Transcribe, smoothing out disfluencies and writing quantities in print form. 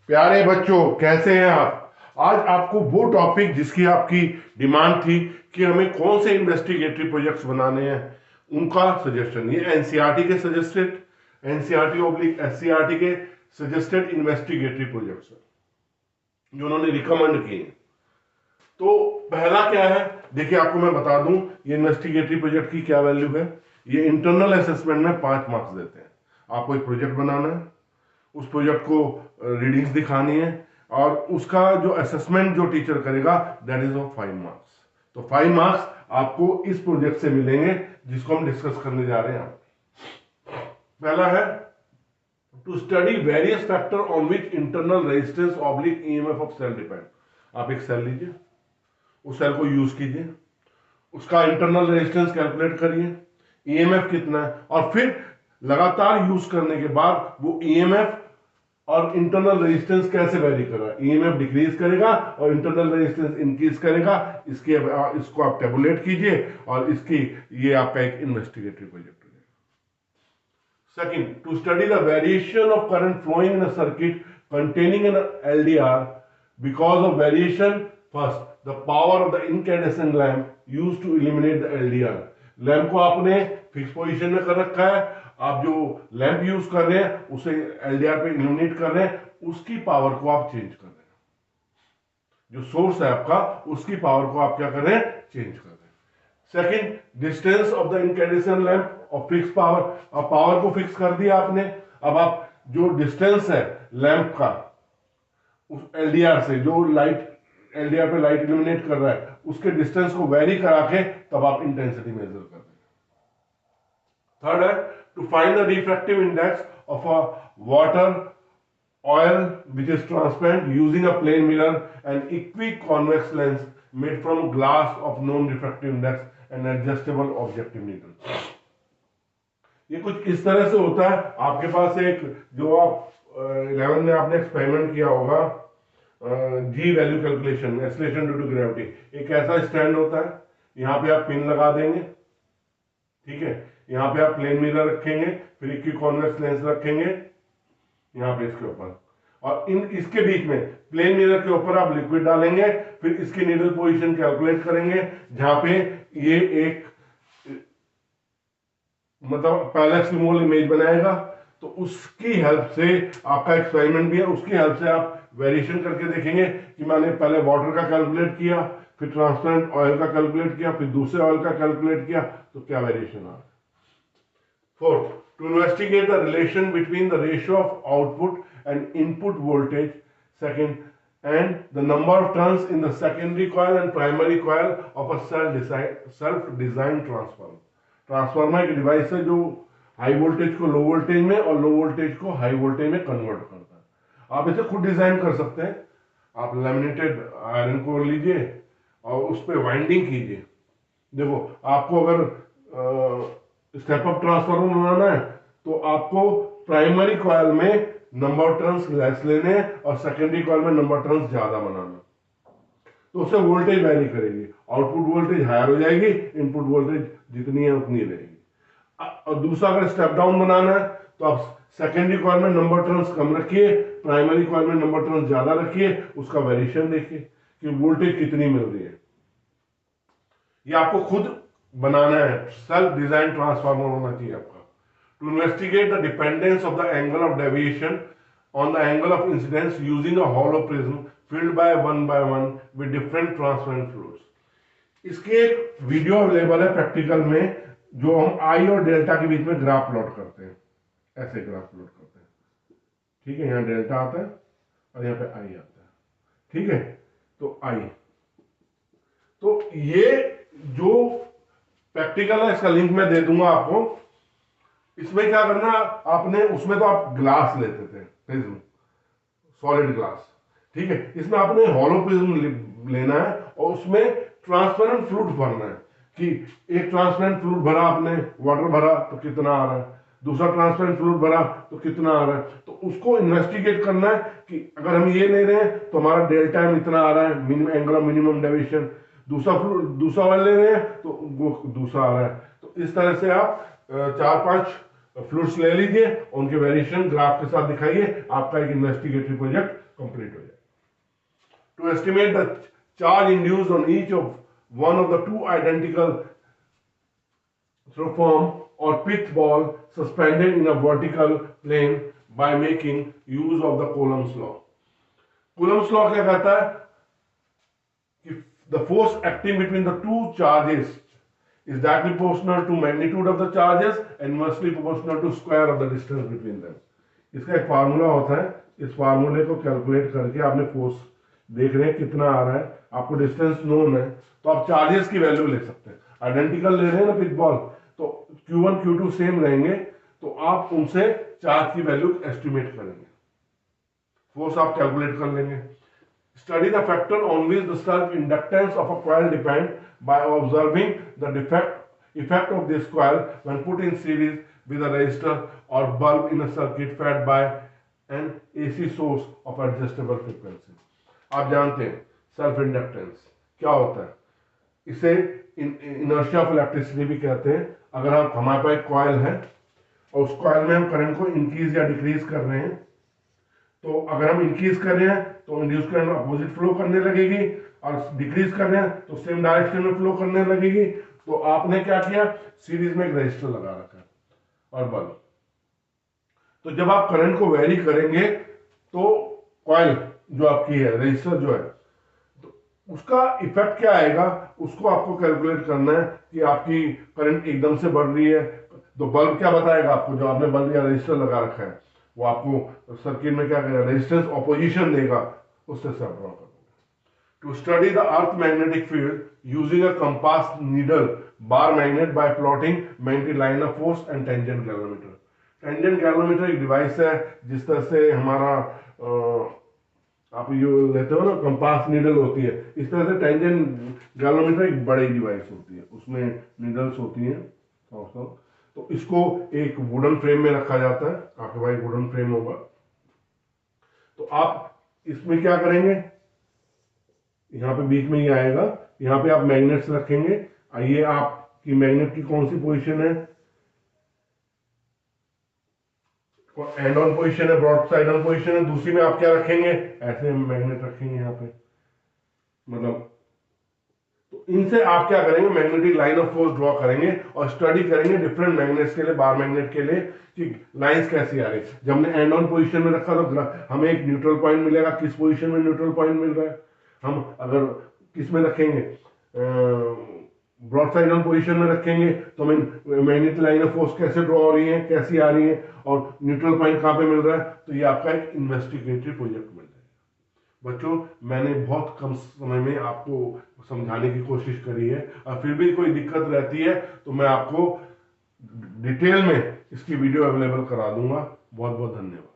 प्यारे बच्चों, कैसे हैं आप? आज आपको वो टॉपिक जिसकी आपकी डिमांड थी कि हमें कौन से इन्वेस्टिगेटरी प्रोजेक्ट्स बनाने हैं, उनका सजेशन, ये एनसीईआरटी के सजेस्टेड, एनसीईआरटी ऑब्लिक एससीईआरटी के सजेस्टेड इन्वेस्टिगेटरी प्रोजेक्ट्स जो उन्होंने रिकमेंड किए। तो पहला क्या है, देखिए आपको मैं बता दूं ये इन्वेस्टिगेटरी प्रोजेक्ट की क्या वैल्यू है। ये इंटरनल असेसमेंट में 5 मार्क्स देते हैं। आपको एक प्रोजेक्ट बनाना है, उस प्रोजेक्ट को रीडिंग्स दिखानी है और उसका जो असेसमेंट जो टीचर करेगा दैट इज ऑफ 5 मार्क्स। तो 5 मार्क्स आपको इस प्रोजेक्ट से मिलेंगे जिसको हम डिस्कस करने जा रहे हैं। पहला है to study various factor on which internal resistance oblique EMF of cell depend. आप एक सेल लीजिए, उस सेल को यूज कीजिए, उसका इंटरनल रेजिस्टेंस कैलकुलेट करिए, ईएमएफ कितना है, और फिर लगातार यूज करने के बाद वो ईएमएफ और इंटरनल रेजिस्टेंस कैसे वेरी कर रहा है। ईएमएफ डिक्रीज करेगा और इंटरनल रेजिस्टेंस इंक्रीज करेगा। इसको आप टेबुलेट कीजिए और इसकी ये आपका एक इन्वेस्टिगेटरी प्रोजेक्ट है। Second, to study the variation of current flowing in a circuit containing an LDR because of variation. First, the power of the incandescent lamp used to eliminate the LDR. Lamp को आपने fix position में कर रखा है, आप जो lamp use कर रहे हैं उसे एलडीआर पे इल्यूमिनेट कर रहे हैं, उसकी पावर को आप चेंज कर रहे हैं। जो सोर्स है आपका उसकी पावर को आप क्या कर रहे हैं, चेंज कर रहे हैं। Second, distance of the incandescent lamp और फिक्स पावर। अब पावर को फिक्स कर दिया आपने, अब आप जो डिस्टेंस है लैंप का उस एलडीआर से, जो लाइट एलडीआर पे लाइट इल्यूमिनेट कर रहा है उसके डिस्टेंस को वेरी करा के तब आप इंटेंसिटी मेजर कर रहे हैं। थर्ड है to find the refractive index of a water oil which is transparent using a plane mirror and equiconvex lens made from glass of known refractive index and adjustable objective needle। ये कुछ इस तरह से होता है। आपके पास एक जो आप 11 में आपने एक्सपेरिमेंट किया होगा, G value calculation, acceleration due to gravity. एक ऐसा स्टैंड होता है, यहां पे आप पिन लगा देंगे, ठीक है, यहां पे आप प्लेन मिरर रखेंगे, फिर इक्विकॉन्वेक्स लेंस रखेंगे यहां पे इसके ऊपर, और इसके बीच में प्लेन मिरर के ऊपर आप लिक्विड डालेंगे, फिर इसकी नीडल पोजीशन कैलकुलेट करेंगे जहां पे ये एक मतलब पैलेक्स रिमूवल इमेज बनाएगा। तो उसकी हेल्प से आपका एक्सपेरिमेंट भी है, उसकी हेल्प से आप वेरिएशन करके देखेंगे कि मैंने पहले वाटर का कैलकुलेट किया, फिर ट्रांसपेरेंट ऑयल का कैलकुलेट किया, फिर दूसरे ऑयल का कैलकुलेट किया, तो क्या वेरिएशन आ रहा है। Fourth, to investigate the relation between the ratio of output and input voltage. Second, and the number of turns in the secondary coil and primary coil of a self-designed transformer. Transformer एक device है जो high voltage को low voltage में और low voltage को high voltage में convert करता है। आप इसे खुद डिजाइन कर सकते हैं। आप लैमिनेटेड आयरन कोर लीजिए और उस पर वाइंडिंग कीजिए। देखो, आपको अगर स्टेप अप ट्रांसफार्मर बनाना है तो आपको प्राइमरी कॉइल में नंबर टर्न्स लेस लेने और सेकेंडरी कॉइल में नंबर टर्न्स ज्यादा बनाना, तो उससे वोल्टेज वैरी करेगी, आउटपुट वोल्टेज हायर हो जाएगी, इनपुट वोल्टेज जितनी है उतनी रहेगी। और दूसरा, अगर स्टेप डाउन बनाना है तो आप सेकेंडरी कॉइल में नंबर टर्न्स कम रखिए, प्राइमरी कॉइल में नंबर टर्न्स ज्यादा रखिए, उसका वेरिएशन देखिए कि वोल्टेज कितनी मिल रही है। ये आपको खुद बनाना है, सेल्फ डिजाइन ट्रांसफार्मर होना चाहिए आपका। To investigate the dependence of the angle of deviation on the angle of incidence using a hollow prism filled by one with different transparent fluids. इसकी एक वीडियो अवेलेबल है प्रैक्टिकल में, जो हम आई और डेल्टा के बीच में ग्राफ प्लॉट करते हैं, ऐसे ग्राफ प्लॉट करते हैं, ठीक है। यहाँ डेल्टा आता है और यहाँ पे आई आता है, ठीक है। तो आई, तो ये जो प्रैक्टिकल है इसका लिंक मैं दे दूंगा आपको। इसमें क्या करना आपने, उसमें तो आप ग्लास लेते थे, प्रिज्म, सॉलिड ग्लास, ठीक है। इसमें आपने हॉलो प्रिज्म लेना है और उसमें ट्रांसपेरेंट फ्लूइड भरना है कि एक ट्रांसपेरेंट फ्लूइड भरा आपने, वाटर भरा तो कितना आ रहा है, दूसरा ट्रांसपेरेंट फ्लूइड भरा तो कितना आ रहा है। तो उसको इन्वेस्टिगेट करना है कि अगर हम ये ले रहे हैं तो हमारा डेल्टा इतना आ रहा है, एंगल ऑफ मिनिमम डेविएशन, दूसरा ऑयल ले रहे हैं तो वो दूसरा आ रहा है। तो इस तरह से आप चार पांच फ्लूइड्स ले लीजिए, उनके वेरिएशन ग्राफ के साथ दिखाइए, आपका एक इन्वेस्टिगेटरी प्रोजेक्ट कंप्लीट हो जाए। To estimate the charge induced on each of one of the two identical through or pith ball suspended in a vertical plane by making use of the Coulomb's law. Coulomb's law क्या कहता है कि the force acting between the two charges is directly proportional to magnitude of the charges and inversely proportional to square of the distance between them. इसका एक formula होता है, इस फार्मूले को कैलकुलेट करके आपने फोर्स देख रहे हैं कितना आ रहा है, आपको डिस्टेंस नोन है, तो आप चार्जेस की वैल्यू ले सकते हैं। आइडेंटिकल ले रहे हैं ना पिच बॉल, तो Q1 Q2 सेम रहेंगे, तो आप उनसे चार्ज की वैल्यू एस्टिमेट करेंगे, फोर्स आप कैलकुलेट कर लेंगे। Study the factor on which the self inductance of a coil depend by observing the effect of this coil when put in series with a resistor or bulb in a circuit fed by an AC source of adjustable frequency. आप जानते हैं self inductance क्या होता है, इसे inertia of electricity भी कहते हैं। अगर आप हमारे पास एक कॉइल है और उस कॉइल में हम करंट को इंक्रीज या डिक्रीज कर रहे हैं, तो अगर हम इंक्रीज कर रहे हैं तो इंड्यूस करंट अपोजिट फ्लो करने लगेगी, और डिक्रीज कर रहे हैं तो सेम डायरेक्शन में फ्लो करने लगेगी। तो आपने क्या किया, सीरीज में एक रजिस्टर लगा रखा है और बल्ब, तो जब आप करंट को वेरी करेंगे तो कॉइल जो आपकी है, रजिस्टर जो है, उसका इफेक्ट क्या आएगा, उसको आपको कैलकुलेट करना है कि आपकी करंट एकदम से बढ़ रही है, तो बल्ब क्या बताएगा आपको, जो आपने बल्ब या रजिस्टर लगा रखा है वो आपको सर्किट में क्या करेगा, रेजिस्टेंस ऑपोजिशन देगा, उससे से आप ड्रॉ करोगे। To study the earth magnetic field using a compass needle bar magnet by plotting magnetic line of force and tangent galvanometer. Tangent galvanometer एक डिवाइस है, जिस तरह से हमारा आप ये लेते हो ना कंपास नीडल होती है, इस तरह से टेंजेंट गैल्वेमीटर एक बड़ी डिवाइस होती है, उसमें नीडल्स होती हैं। तो इसको एक वुडन फ्रेम में रखा जाता है, आपके पास वुडन फ्रेम होगा, तो आप इसमें क्या करेंगे, यहाँ पे बीच में ही आएगा, यहाँ पे आप मैग्नेट्स रखेंगे। आइए आपकी मैग्नेट की कौन सी पोजीशन है, एंड ऑन पोजीशन है, ब्रॉड साइड ऑन पोजीशन है, दूसरी में आप क्या रखेंगे, ऐसे मैग्नेट रखेंगे यहाँ पे, मतलब तो इनसे आप क्या करेंगे, magnetic line of force draw करेंगे और स्टडी करेंगे डिफरेंट मैग्नेट्स के लिए, बार मैग्नेट के लिए, कि लाइंस कैसी आ रही। जब हमने एंड ऑन पोजीशन में रखा तो हमें एक न्यूट्रल पॉइंट मिलेगा, किस पोजीशन में न्यूट्रल पॉइंट मिल रहा है। हम अगर किस में रखेंगे, ब्रॉड साइड ऑन पोजीशन में रखेंगे तो हमें मैग्नेटिक लाइन ऑफ फोर्स कैसे ड्रॉ हो रही है, कैसी आ रही है, और न्यूट्रल पॉइंट कहाँ पे मिल रहा है, तो ये आपका एक इन्वेस्टिगेटरी प्रोजेक्ट मिल जाएगा। बच्चों, मैंने बहुत कम समय में आपको समझाने की कोशिश करी है, और फिर भी कोई दिक्कत रहती है तो मैं आपको डिटेल में इसकी वीडियो अवेलेबल करा दूंगा। बहुत बहुत धन्यवाद।